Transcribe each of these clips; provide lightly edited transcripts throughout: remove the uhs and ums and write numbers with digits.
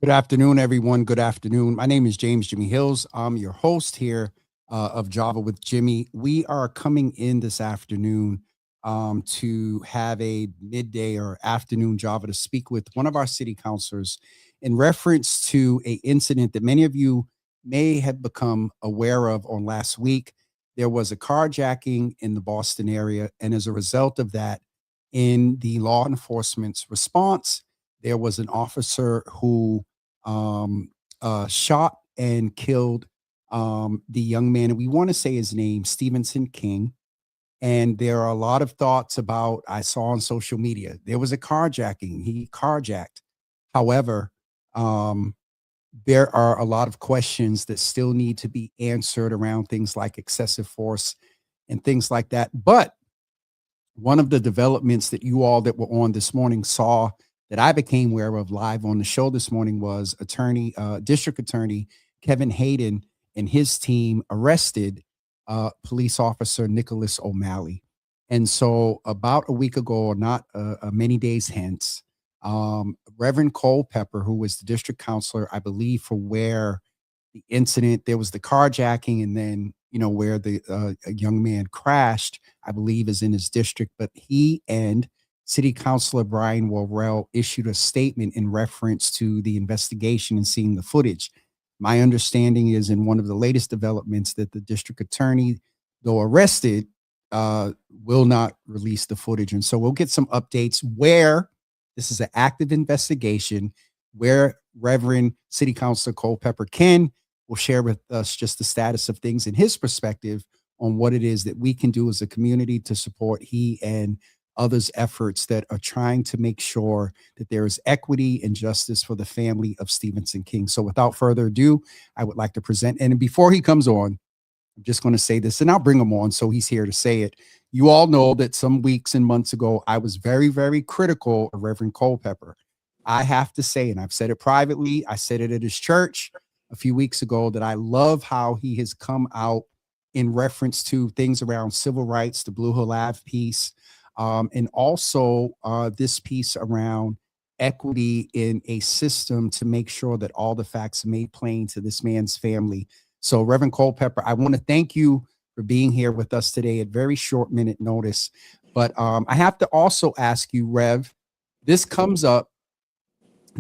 Good afternoon, everyone. Good afternoon. My name is James Jimmy Hills. I'm your host here of Java with Jimmy. We are coming in this afternoon to have a midday or afternoon Java to speak with one of our city councilors in reference to a incident that many of you may have become aware of on last week. There was a carjacking in the Boston area, and as a result of that, in the law enforcement's response, there was an officer who um, shot and killed the young man, and we want to say his name, Stevenson King. And there are a lot of thoughts about, I saw on social media, there was a carjacking. He carjacked. However, um, there are a lot of questions that still need to be answered around things like excessive force and things like that. But one of the developments that you all that were on this morning saw that I became aware of live on the show this morning was District Attorney Kevin Hayden and his team arrested police officer Nicholas O'Malley. And so about a week ago, or not many days hence, Reverend Culpepper, who was the district counselor, I believe, for where the incident, there was the carjacking, and then, where the a young man crashed, I believe is in his district, but he and City Councilor Brian Worrell issued a statement in reference to the investigation and seeing the footage. My understanding is in one of the latest developments that the district attorney, though arrested, will not release the footage. And so we'll get some updates where this is an active investigation, where Reverend City Councilor Culpepper will share with us just the status of things in his perspective on what it is that we can do as a community to support he and others' efforts that are trying to make sure that there is equity and justice for the family of Stevenson King. So without further ado, I would like to present, and before he comes on, I'm just going to say this, and I'll bring him on so he's here to say it. You all know that some weeks and months ago, I was very, very critical of Reverend Culpepper. I have to say, and I've said it privately, I said it at his church a few weeks ago, that I love how he has come out in reference to things around civil rights, the Blue Hill Ave piece, and also this piece around equity in a system to make sure that all the facts are made plain to this man's family. So Reverend Culpepper, I want to thank you for being here with us today at very short minute notice. But I have to also ask you, Rev, this comes up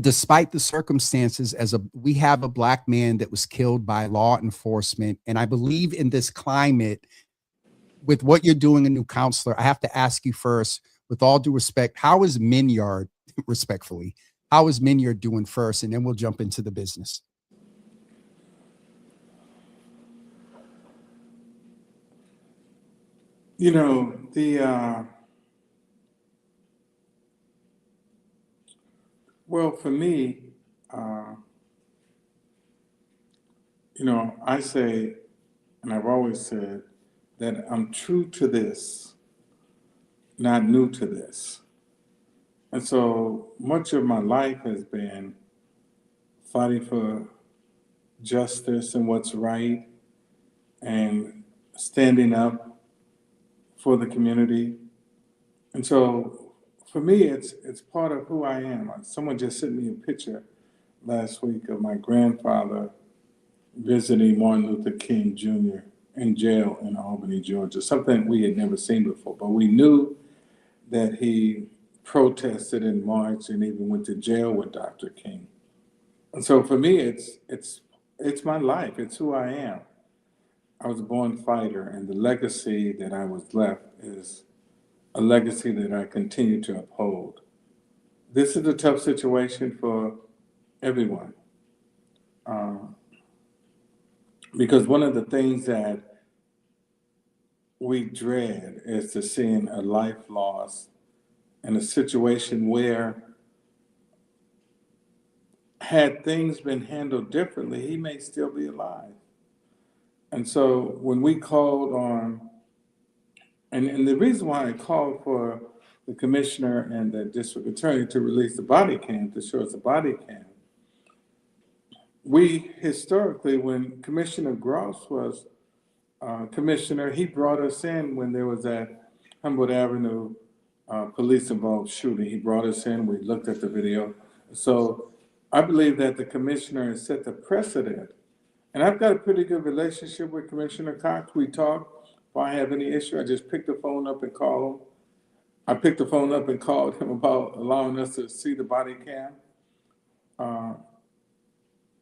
despite the circumstances, we have a Black man that was killed by law enforcement. And I believe in this climate, with what you're doing, a new counselor, I have to ask you first, with all due respect, how is Minard, respectfully, how is Minard doing first? And then we'll jump into the business. Well, for me, uh, I say, and I've always said, that I'm true to this, not new to this. And so much of my life has been fighting for justice and what's right and standing up for the community. And so for me, it's part of who I am. Someone just sent me a picture last week of my grandfather visiting Martin Luther King Jr. in jail in Albany, Georgia, something we had never seen before. But we knew that he protested in March and even went to jail with Dr. King. And so for me, it's my life. It's who I am. I was a born fighter, and the legacy that I was left is a legacy that I continue to uphold. This is a tough situation for everyone. Because one of the things that we dread is to seeing a life lost in a situation where, had things been handled differently, he may still be alive. And so when we called on, and the reason why I called for the commissioner and the district attorney to release the body cam, to show us the body cam, we historically, when Commissioner Gross was commissioner, he brought us in when there was that Humboldt Avenue police involved shooting. He brought us in, we looked at the video. So I believe that the commissioner has set the precedent. And I've got a pretty good relationship with Commissioner Cox. We talk. If I have any issue, I just pick the phone up and call him. I picked the phone up and called him about allowing us to see the body cam.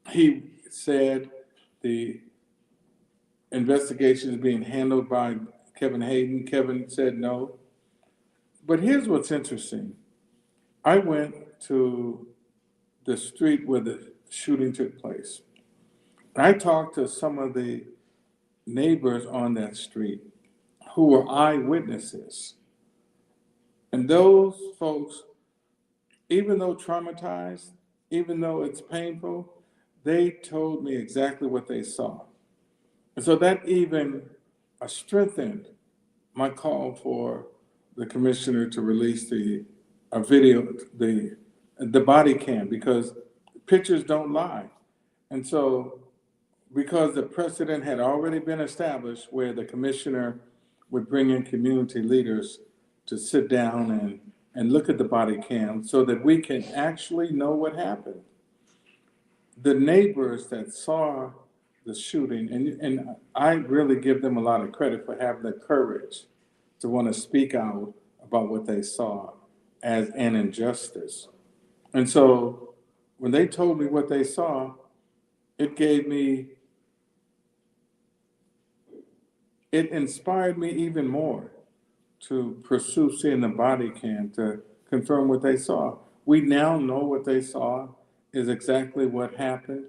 He said the investigation is being handled by Kevin Hayden. Kevin said no. But here's what's interesting. I went to the street where the shooting took place. I talked to some of the neighbors on that street who were eyewitnesses. And those folks, even though traumatized, even though it's painful, they told me exactly what they saw. And so that even strengthened my call for the commissioner to release the video, the body cam, because pictures don't lie. And so because the precedent had already been established where the commissioner would bring in community leaders to sit down and look at the body cam so that we can actually know what happened. The neighbors that saw the shooting, and I really give them a lot of credit for having the courage to want to speak out about what they saw as an injustice. And so when they told me what they saw, it inspired me even more to pursue seeing the body cam to confirm what they saw. We now know what they saw is exactly what happened.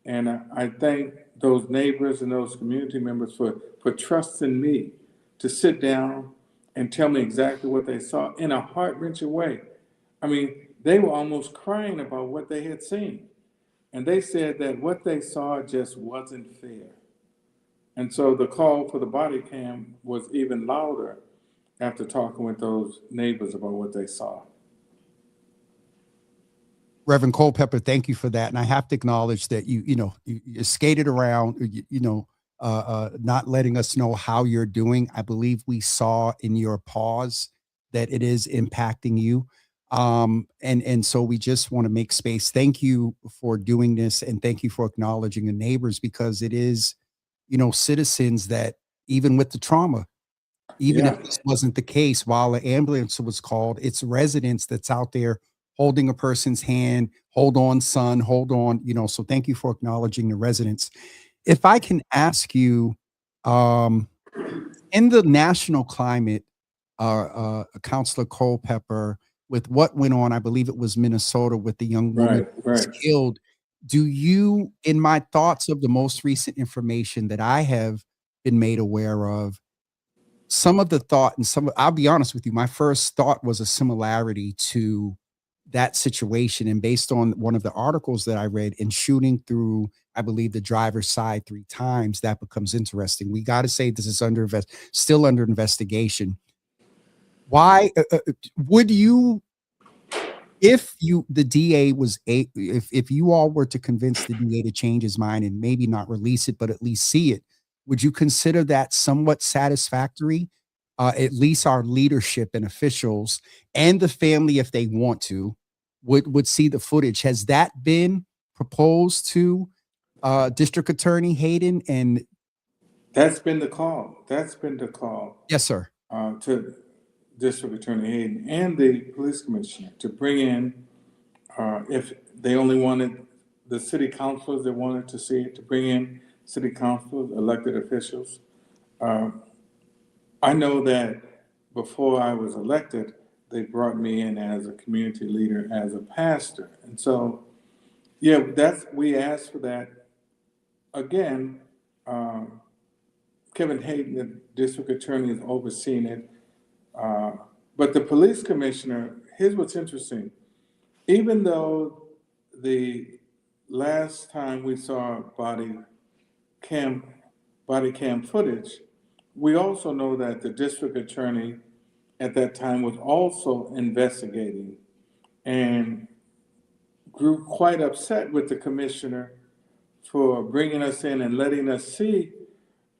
And I thank those neighbors and those community members for trusting me to sit down and tell me exactly what they saw in a heart-wrenching way. I mean, they were almost crying about what they had seen. And they said that what they saw just wasn't fair. And so the call for the body cam was even louder after talking with those neighbors about what they saw. Reverend Culpepper, thank you for that. And I have to acknowledge that you skated around, not letting us know how you're doing. I believe we saw in your pause that it is impacting you. And so we just want to make space. Thank you for doing this, and thank you for acknowledging the neighbors, because it is, citizens that, even with the trauma, even Yeah, if this wasn't the case, while the ambulance was called, it's residents that's out there holding a person's hand. Hold on, son, hold on. So thank you for acknowledging the residents. If I can ask you, um, in the national climate, Councilor Culpepper, with what went on, I believe it was Minnesota, with the young woman right, who was right. killed. Do you, in my thoughts of the most recent information that I have been made aware of, some of the thought, and I'll be honest with you, my first thought was a similarity to that situation. And based on one of the articles that I read, in shooting through, I believe, the driver's side 3 times, that becomes interesting. We got to say this is still under investigation. Why would you, the DA was if you all were to convince the DA to change his mind and maybe not release it, but at least see it, would you consider that somewhat satisfactory? At least our leadership and officials and the family, if they want to, would see the footage. Has that been proposed to District Attorney Hayden? And That's been the call. That's been the call yes, sir. to District Attorney Hayden and the police commissioner to bring in, if they only wanted the city councilors that wanted to see it, to bring in city councilors, elected officials. I know that before I was elected, they brought me in as a community leader, as a pastor. And so, yeah, we asked for that. Again, Kevin Hayden, the district attorney, is overseeing it. But the police commissioner, here's what's interesting. Even though the last time we saw cam body cam footage, we also know that the district attorney at that time was also investigating and grew quite upset with the commissioner for bringing us in and letting us see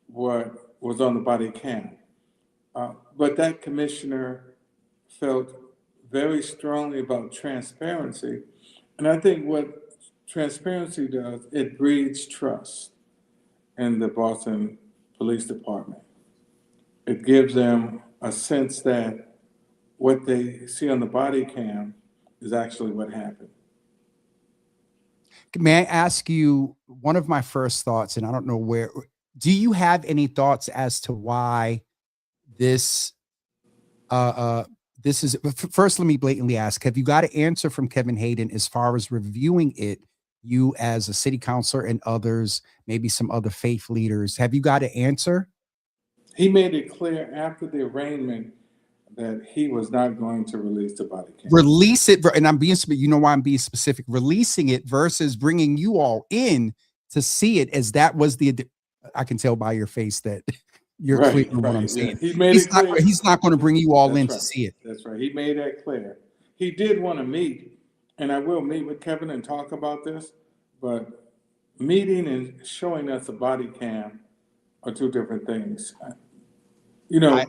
what was on the body cam. But that commissioner felt very strongly about transparency And I think what transparency does, it breeds trust in the Boston Police Department. It gives them a sense that what they see on the body cam is actually what happened. May I ask you one of my first thoughts, and I don't know where, do you have any thoughts as to why this, uh, uh, this is, first, let me blatantly ask, have you got an answer from Kevin Hayden as far as reviewing it? You as a city councilor and others, maybe some other faith leaders, have you got an answer? He made it clear after the arraignment that he was not going to release the body cam. Release it, and I'm being, you know why I'm being specific, releasing it versus bringing you all in to see it, as that was the, I can tell by your face that you're clear on what I'm saying. Yeah. He made it clear. He's not going to bring you all That's in right. to see it. That's right. He made that clear. He did want to meet, and I will meet with Kevin and talk about this, but meeting and showing us a body cam are two different things. You know,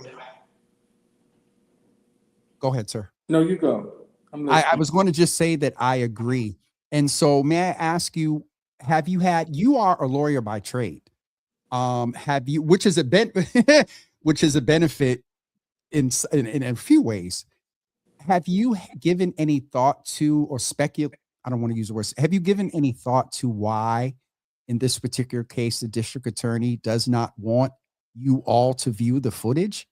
go ahead, sir. no, you go. I'm listening. I was going to just say that I agree. And so may I ask you, have you had, you are a lawyer by trade. Have you, which is a which is a benefit in a few ways. Have you given any thought to, or speculate, I don't want to use the words, have you given any thought to why in this particular case the district attorney does not want you all to view the footage?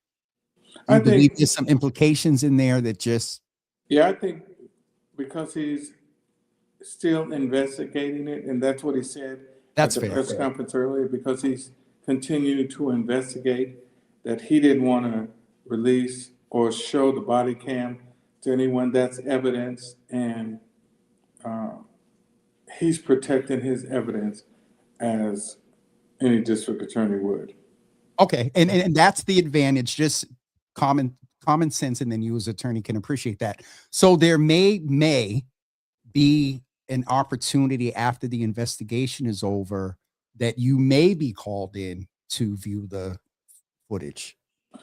I believe there's some implications in there that just, yeah, I think because he's still investigating it, and that's what he said that's at the fair. press conference earlier, because he's continuing to investigate, that he didn't want to release or show the body cam to anyone. That's evidence, and he's protecting his evidence as any district attorney would. Okay, and that's the advantage, just common sense, and then you as attorney can appreciate that. So there may be an opportunity after the investigation is over that you may be called in to view the footage.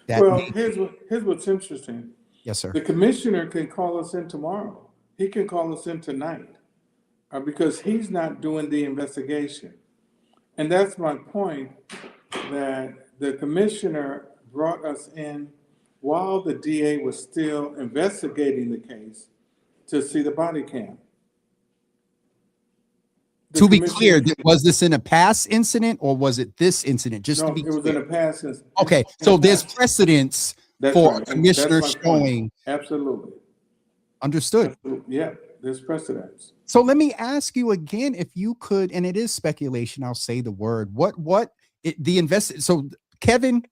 Well, here's what's interesting. Yes, sir. The commissioner can call us in tomorrow. He can call us in tonight because he's not doing the investigation. And that's my point, that the commissioner brought us in while the DA was still investigating the case to see the body cam. To be clear, was this in a past incident or was it this incident? Just to be clear. It was in a past incident. Okay, so there's precedence for a commissioner showing. Absolutely. Understood. Absolutely. Yeah, there's precedence. So let me ask you again, if you could, and it is speculation, I'll say the word, so Kevin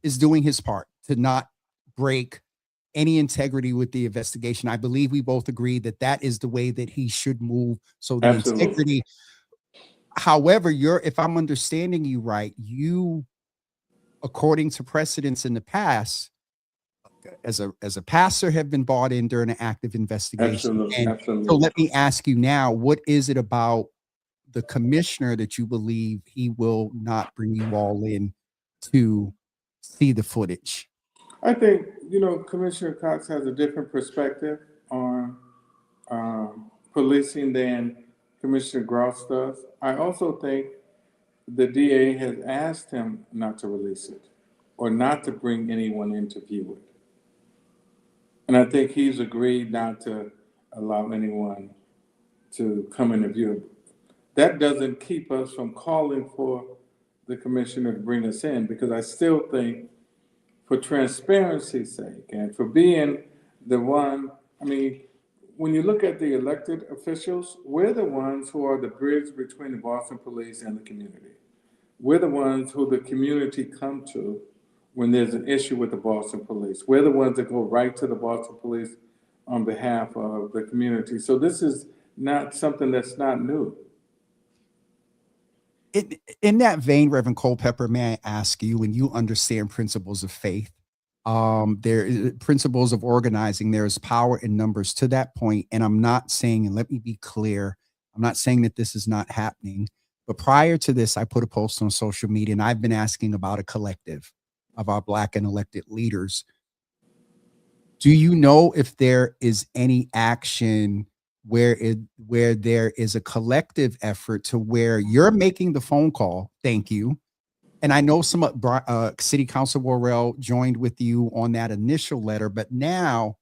is doing his part to not break any integrity with the investigation. I believe we both agree that that is the way that he should move. So the integrity, however, if I'm understanding you right, you, according to precedents in the past, as a pastor, have been brought in during an active investigation. Absolutely. So let me ask you now, what is it about the commissioner that you believe he will not bring you all in to see the footage? I think, Commissioner Cox has a different perspective on policing than Commissioner Gross does. I also think the DA has asked him not to release it or not to bring anyone in to view it. And I think he's agreed not to allow anyone to come in and view it. That doesn't keep us from calling for the commissioner to bring us in, because I still think, for transparency's sake and for being the one, when you look at the elected officials, we're the ones who are the bridge between the Boston police and the community. We're the ones who the community come to when there's an issue with the Boston police. We're the ones that go right to the Boston police on behalf of the community. So this is not something that's not new. In that vein, Reverend Culpepper, may I ask you, when you understand principles of faith, there is principles of organizing, there is power in numbers to that point. And I'm not saying, and let me be clear, I'm not saying that this is not happening, but prior to this, I put a post on social media and I've been asking about a collective of our Black and elected leaders. Do you know if there is any action where there is a collective effort to where you're making the phone call. Thank you. And I know some City Councilor Worrell joined with you on that initial letter, but now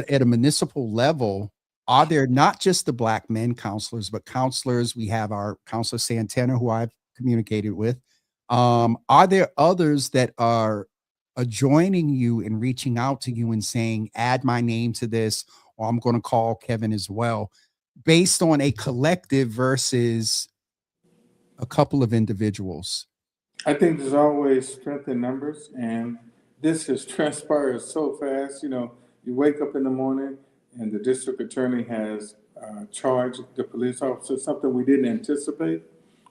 at a municipal level, are there not just the black men counselors, but counselors? We have our Counselor Santana, who I've communicated with. Are there others that are joining you and reaching out to you and saying, add my name to this, or I'm going to call Kevin as well, based on a collective versus a couple of individuals? I think there's always strength in numbers, and this has transpired so fast. You know, you wake up in the morning and the district attorney has charged the police officer, something we didn't anticipate.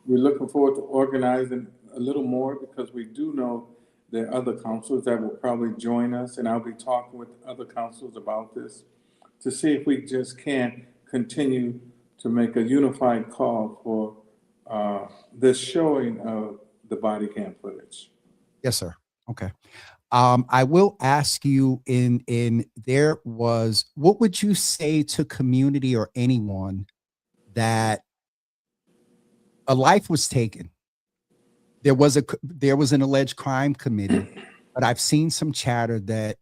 We're looking forward to organizing a little more because we do know there are other councils that will probably join us, and I'll be talking with other councils about this to see if we just can continue to make a unified call for this showing of the body cam footage. Yes, sir. Okay. I will ask you what would you say to community or anyone that a life was taken? There was an alleged crime committed, but I've seen some chatter that,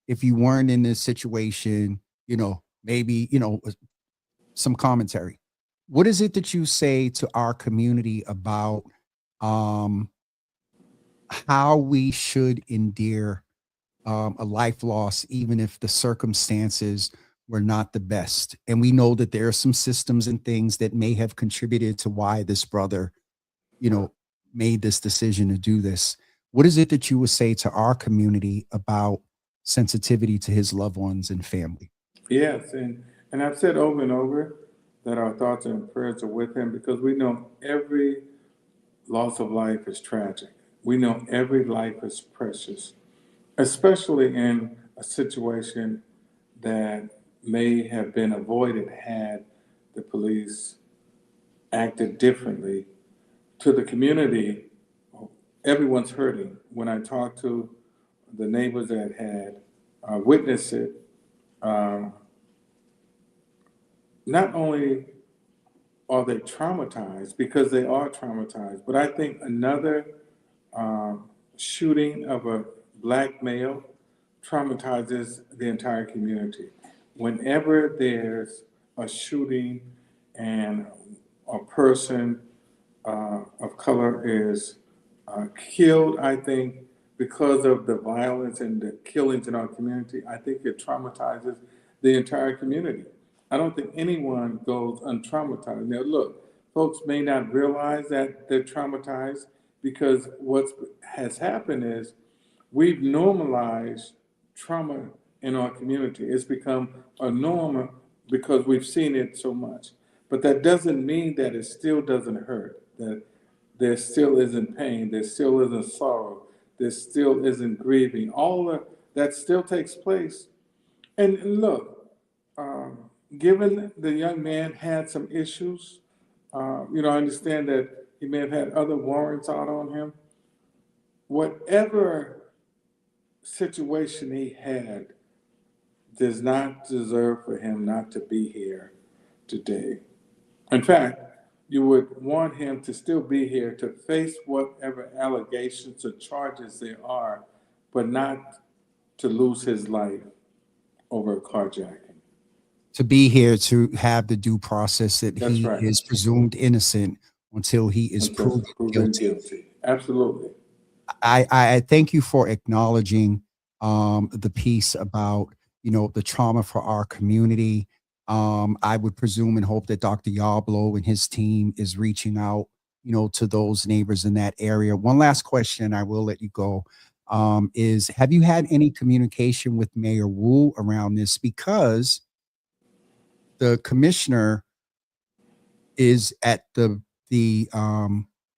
if you weren't in this situation, maybe, some commentary. What is it that you say to our community about um how we should endear a life loss, even if the circumstances were not the best? And we know that there are some systems and things that may have contributed to why this brother, you know, made this decision to do this. What is it that you would say to our community about sensitivity to his loved ones and family? Yes, and I've said over and over that our thoughts and prayers are with him because we know every loss of life is tragic. We know every life is precious, especially in a situation that may have been avoided had the police acted differently. To the community, everyone's hurting. When I talk to the neighbors that had witnessed it, um, not only are they traumatized, because they are traumatized, but I think another shooting of a black male traumatizes the entire community. Whenever there's a shooting and a person of color is killed, I think, because of the violence and the killings in our community, I think it traumatizes the entire community. I don't think anyone goes untraumatized. Now, look, folks may not realize that they're traumatized because what has happened is we've normalized trauma in our community. It's become a norm because we've seen it so much. But that doesn't mean that it still doesn't hurt, that there still isn't pain, there still isn't sorrow, there still isn't grieving. All of that still takes place. And look, given the young man had some issues, I understand that he may have had other warrants out on him. Whatever situation he had does not deserve for him not to be here today. In fact, you would want him to still be here to face whatever allegations or charges there are, but not to lose his life over a carjacking. To be here to have the due process that That's he right. is presumed innocent until he is Until proven proven guilty. guilty. Absolutely. I thank you for acknowledging the piece about the trauma for our community. I would presume and hope that Dr. Yablo and his team is reaching out, to those neighbors in that area. One last question, I will let you go. Is have you had any communication with Mayor Wu around this? Because the commissioner is at the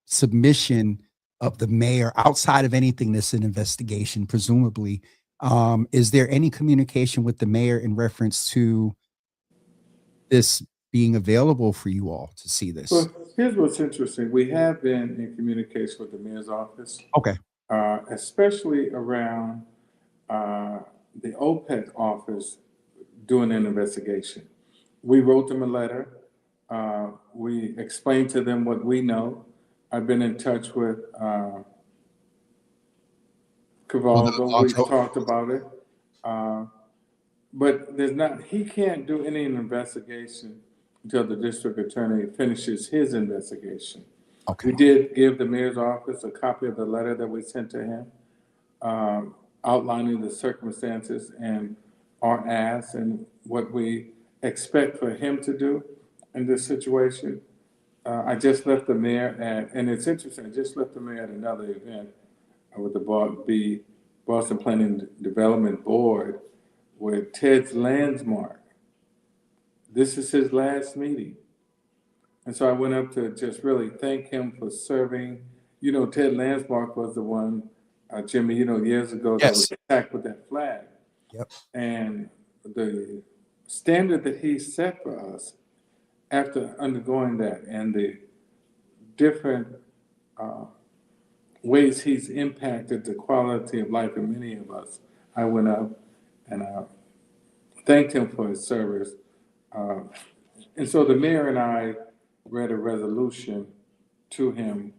submission of the mayor outside of anything that's an investigation, presumably. Is there any communication with the mayor in reference to this being available for you all to see this? Well, here's what's interesting. We have been in communication with the mayor's office, Okay. especially around the OPEC office doing an investigation. We wrote them a letter. We explained to them what we know. I've been in touch with Cavaldo. We've talked about it. But there's not, he can't do any investigation until the district attorney finishes his investigation. Okay. We did give the mayor's office a copy of the letter that we sent to him, outlining the circumstances and our ask and what we expect for him to do in this situation. I just left the mayor at, and it's interesting, I just left the mayor at another event with the Boston Planning Development Board with Ted's Landsmark. This is his last meeting. And so I went up to just really thank him for serving. You know, Ted Landsmark was the one, Jimmy, you know, years ago that was attacked with that flag. Yep. And the standard that he set for us after undergoing that and the different ways he's impacted the quality of life of many of us, I went up and thanked him for his service. And so the mayor and I read a resolution to him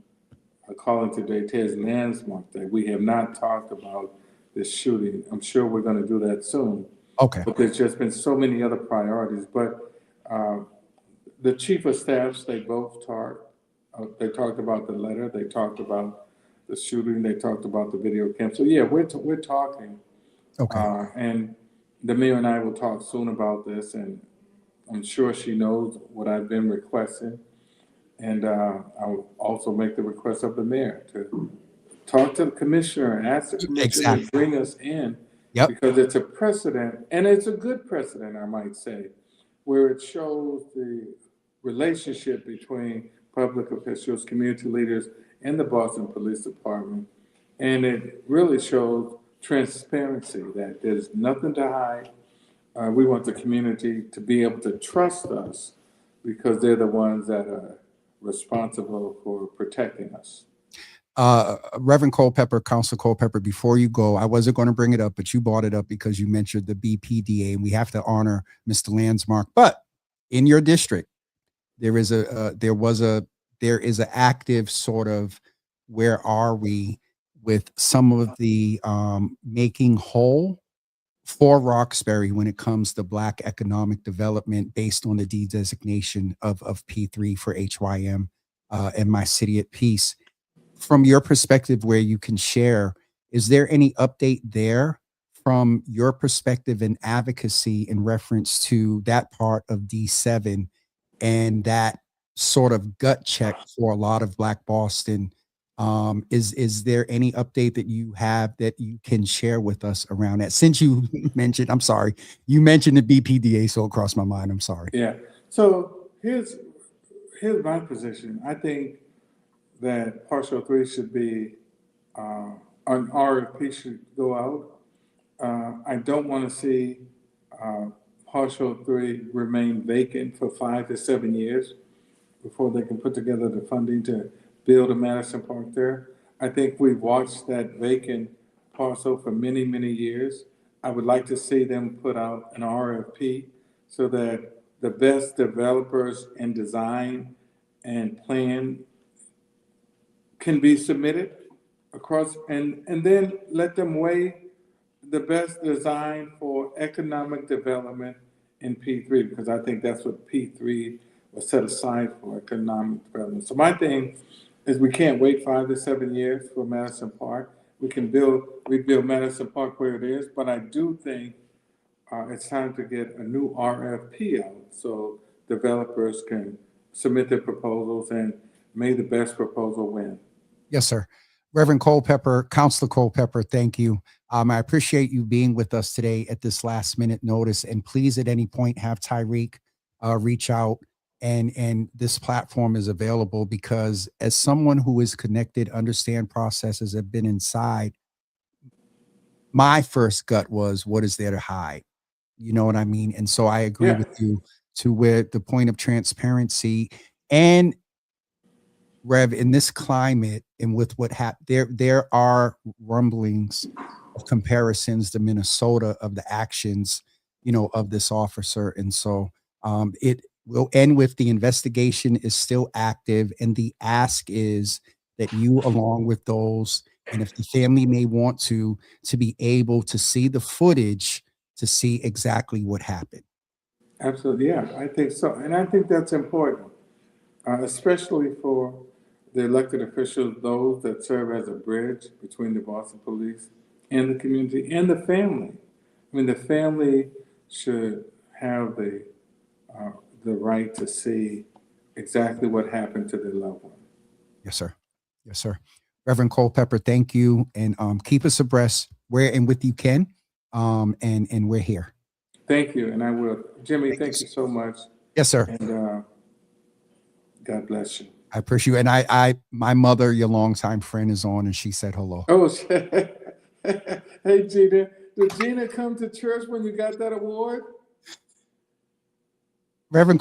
calling today Ted's Landsmark Day. We have not talked about this shooting. I'm sure we're going to do that soon. Okay. But there's just been so many other priorities. But the chief of staffs, they both talked. They talked about the letter. They talked about the shooting. They talked about the video cam. So yeah, we're talking. Okay. And the mayor and I will talk soon about this, and I'm sure she knows what I've been requesting. And I'll also make the request of the mayor to talk to the commissioner and ask the commissioner to bring us in. Yep. Because it's a precedent, and it's a good precedent, I might say, where it shows the relationship between public officials, community leaders, and the Boston Police Department. And it really shows transparency, that there's nothing to hide. We want the community to be able to trust us because they're the ones that are responsible for protecting us. Reverend Culpepper, Councilor Culpepper, before you go, I wasn't going to bring it up, but you brought it up because you mentioned the BPDA, and we have to honor Mr. Landsmark. But in your district, there is an active sort of, where are we with some of the making whole for Roxbury when it comes to Black economic development based on the designation of P3 for HYM and My City at Peace. From your perspective, where you can share, is there any update there from your perspective and advocacy in reference to that part of D7 and that sort of gut check for a lot of Black Boston? Is there any update that you have that you can share with us around that? Since you mentioned, I'm sorry, you mentioned the BPDA, so it crossed my mind. I'm sorry. Yeah. So here's my position. I think that partial 3 should be an RFP should go out. I don't want to see partial 3 remain vacant for 5 to 7 years before they can put together the funding to build a Madison Park there. I think we've watched that vacant parcel for many, many years. I would like to see them put out an RFP so that the best developers in design and plan can be submitted across, and then let them weigh the best design for economic development in P3, because I think that's what P3 was set aside for, economic development. So my thing is we can't wait 5 to 7 years for Madison Park. We can rebuild Madison Park where it is, but I do think it's time to get a new RFP out so developers can submit their proposals and may the best proposal win. Yes, sir. Reverend Culpepper, Councilor Culpepper, thank you. I appreciate you being with us today at this last minute notice. And please, at any point, have Tyreek reach out. And this platform is available because, as someone who is connected, understand processes, have been inside, my first gut was, what is there to hide? You know what I mean? And so I agree with you to where the point of transparency. And Rev, in this climate and with what happened, there are rumblings of comparisons to Minnesota of the actions, of this officer. And so It will end with the investigation is still active, and the ask is that you, along with those, and if the family may want to be able to see the footage to see exactly what happened. Absolutely, yeah, I think so. And I think that's important, especially for the elected officials, those that serve as a bridge between the Boston police and the community and the family. I mean, the family should have uh, the right to see exactly what happened to their loved one. Yes, sir. Yes, sir. Reverend Culpepper, thank you, and keep us abreast where and with you can, and we're here. Thank you, and I will. Jimmy, Thank you. thank you so much, Yes, sir. and God bless you. I appreciate you. And my mother, your longtime friend, is on, and she said hello. Oh, hey, Gina. Did Gina come to church when you got that award? Reverend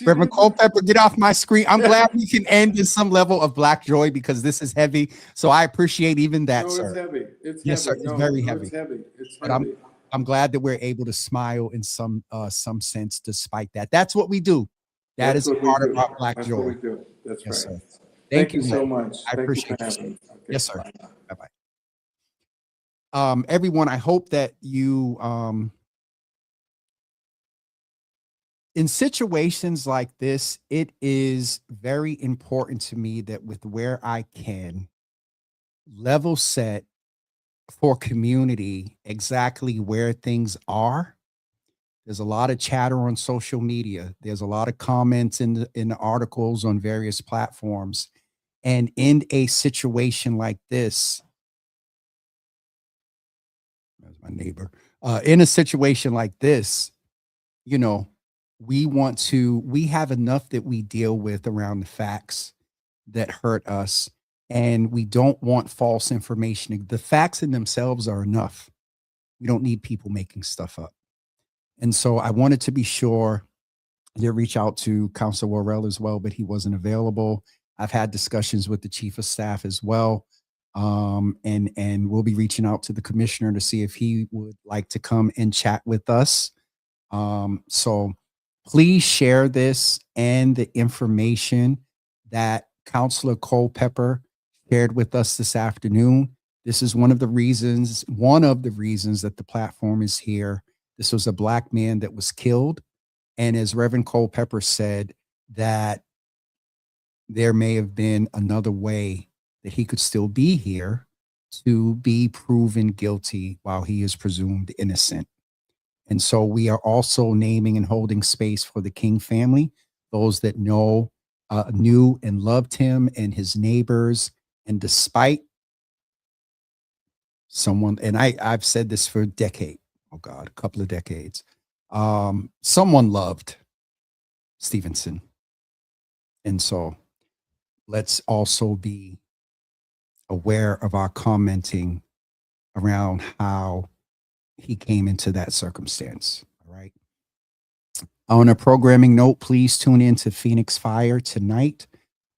Reverend Culpepper, get off my screen. I'm glad we can end in some level of black joy because this is heavy. So I appreciate even that, No, sir. it's heavy. It's Yes, heavy. sir. It's No, very no, heavy. it's heavy. It's But heavy. I'm glad that we're able to smile in some sense despite that. That's what we do. That That's is a what we part of do. our black That's joy. what we do. That's Yes, right. sir. Thank Thank you you, man. so much. I Thank you appreciate for you, sir. having me. Okay, Yes, sir. bye now. Bye-bye. Everyone, I hope that you in situations like this, it is very important to me that with where I can level set for community exactly where things are. There's a lot of chatter on social media. There's a lot of comments in the articles on various platforms. And in a situation like this, that's my neighbor. In a situation like this, you know, we have enough that we deal with around the facts that hurt us, and we don't want false information. The facts in themselves are enough. We don't need people making stuff up. And so I wanted to be sure. I did reach out to Council Worrell as well, but he wasn't available. I've had discussions with the chief of staff as well. And we'll be reaching out to the commissioner to see if he would like to come and chat with us. So please share this and the information that Councilor Culpepper shared with us this afternoon. This is one of the reasons that the platform is here. This was a black man that was killed. And as Reverend Culpepper said, that there may have been another way that he could still be here to be proven guilty while he is presumed innocent. And so we are also naming and holding space for the King family, those that knew and loved him and his neighbors. And despite someone, and I've said this for a decade, oh God, a couple of decades, someone loved Stevenson. And so let's also be aware of our commenting around how he came into that circumstance. All right. On a programming note, please tune in to Phoenix Fire tonight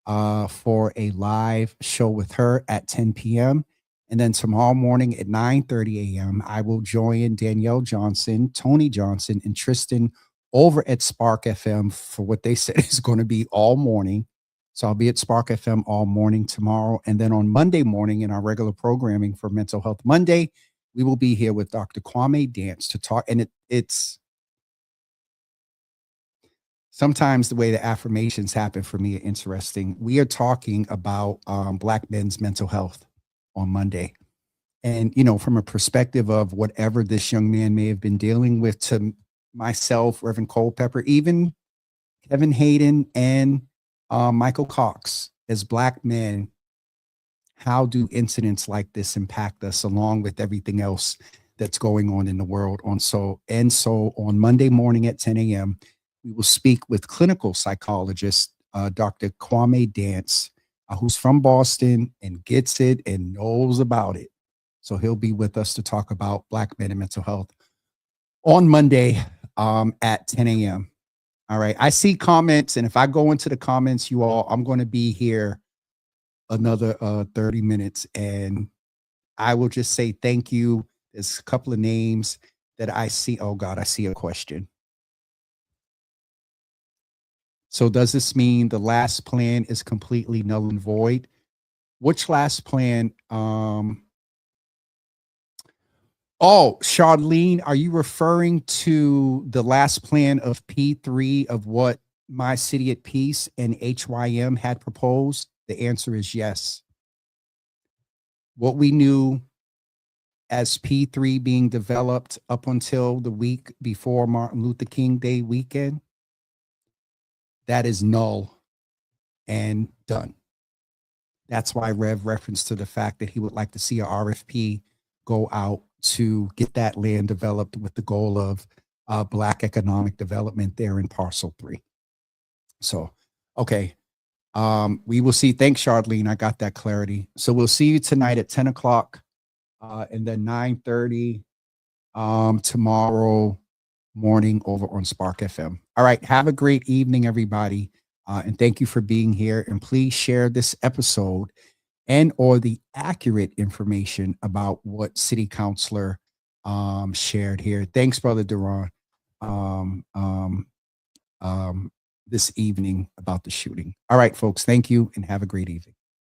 for a live show with her at 10 p.m. And then tomorrow morning at 9:30 a.m., I will join Danielle Johnson, Tony Johnson, and Tristan over at Spark FM for what they said is going to be all morning. So I'll be at Spark FM all morning tomorrow. And then on Monday morning in our regular programming for Mental Health Monday, we will be here with Dr. Kwame Dance to talk. And it's sometimes the way the affirmations happen for me are interesting. We are talking about Black men's mental health on Monday. And, from a perspective of whatever this young man may have been dealing with, to myself, Reverend Culpepper, even Kevin Hayden and Michael Cox, as Black men, how do incidents like this impact us along with everything else that's going on in the world? So on Monday morning at 10 a.m., we will speak with clinical psychologist Dr. Kwame Dance, who's from Boston and gets it and knows about it. So he'll be with us to talk about Black men and mental health on Monday at 10 a.m. All right. I see comments, and if I go into the comments, you all, I'm going to be here another 30 minutes, and I will just say thank you. There's a couple of names that I see. Oh God, I see a question. So does this mean the last plan is completely null and void? Which last plan? Oh, Charlene, are you referring to the last plan of P3 of what My City at Peace and HYM had proposed? The answer is yes. What we knew as P3 being developed up until the week before Martin Luther King Day weekend, that is null and done. That's why Rev referenced to the fact that he would like to see a RFP go out to get that land developed with the goal of Black economic development there in parcel 3. So, okay. We will see. Thanks, Charlene. I got that clarity. So we'll see you tonight at 10 o'clock and then 9:30 tomorrow morning over on Spark FM. All right. Have a great evening, everybody. And thank you for being here. And please share this episode and or the accurate information about what City Councilor shared here. Thanks, Brother Duran, this evening about the shooting. All right, folks. Thank you and have a great evening.